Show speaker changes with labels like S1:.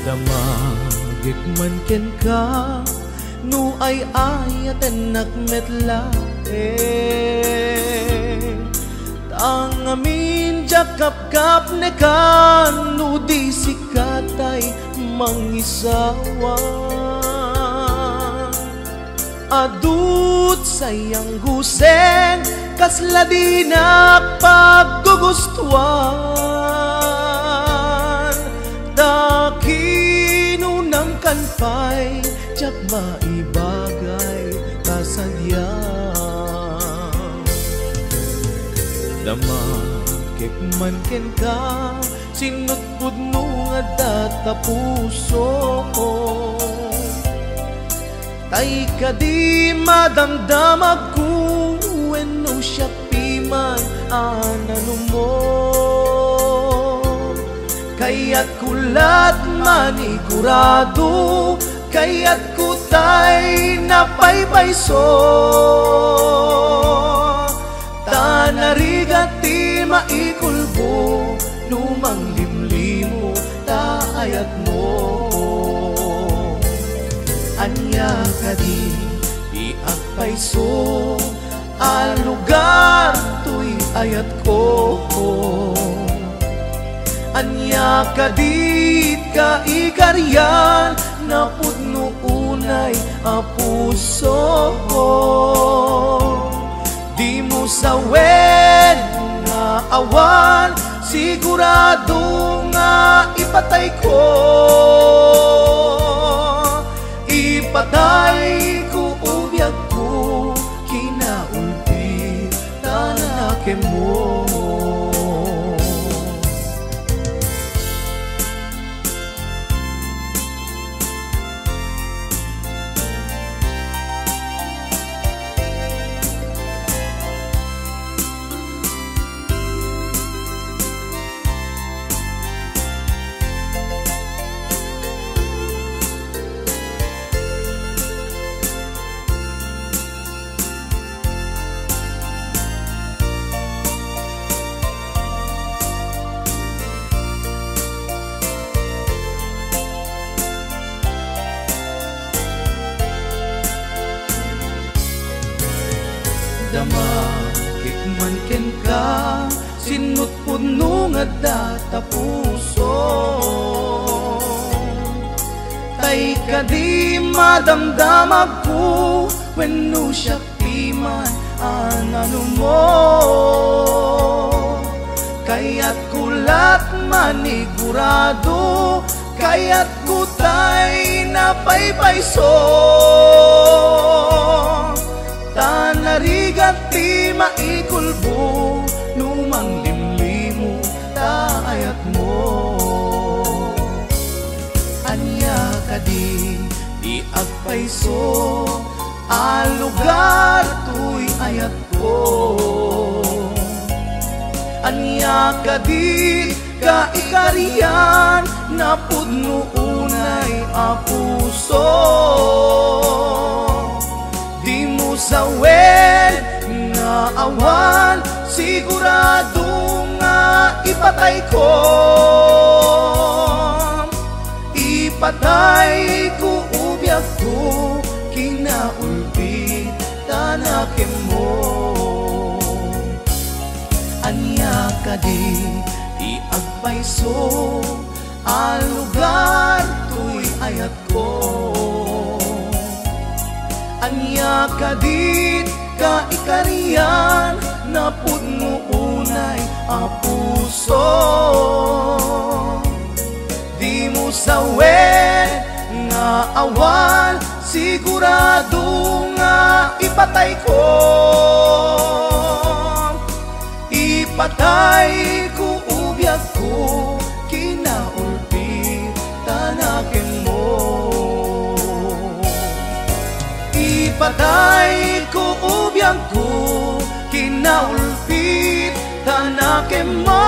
S1: Damagik man ken ka nu ay ayaten nakmetla tang amin jakap-kap ne kan nu di sikatay mangisawa adut sayang guseng kasla di paggugustuhan dakinunang kanpay jak maibagay kasadya damakik man ken ka sinutpud no nga data puso tay ka di madamdamag ko wenno siya piman anano mo kaya't kulat manigurado kaya't kutay napaypayso tanarigat ti maikulbo lumang limlimo taayat mo anya ka di iagpayso al lugar tuy ayat ko anya ka dit ka ikaryan na pudno unay a puso di mo sawen nga awan sigurado nga ipatay ko ipatay ko ubiyag ko kinaulpi tanake mo damakik man ken ka sinutpud no nga data puso tay ka di madamdamag ko wenno siya piman anano mo kaya't kulat manigurado kaya't kutay napaypayso tanarigat ti maikulbo lumang limlimo taayat mo anya ka di agpayso al lugar tuy ayat ko anya ka di ka ikariyan na pudno unay a puso di mo sawen nga awan sigurado nga ipatay ko ipatay ko ubiyag ko kinaulpi tanake mo anya ka di agpayso al lugar tuy ayat ko anya ka dit ka ikariyan na pudno unay a puso di mo sawen nga awan sigurado nga ipatay ko ipatay ko ubiyag ko kinaulpi tanaken mo ipatay ko ubiyag ko kinaulpi tanake mo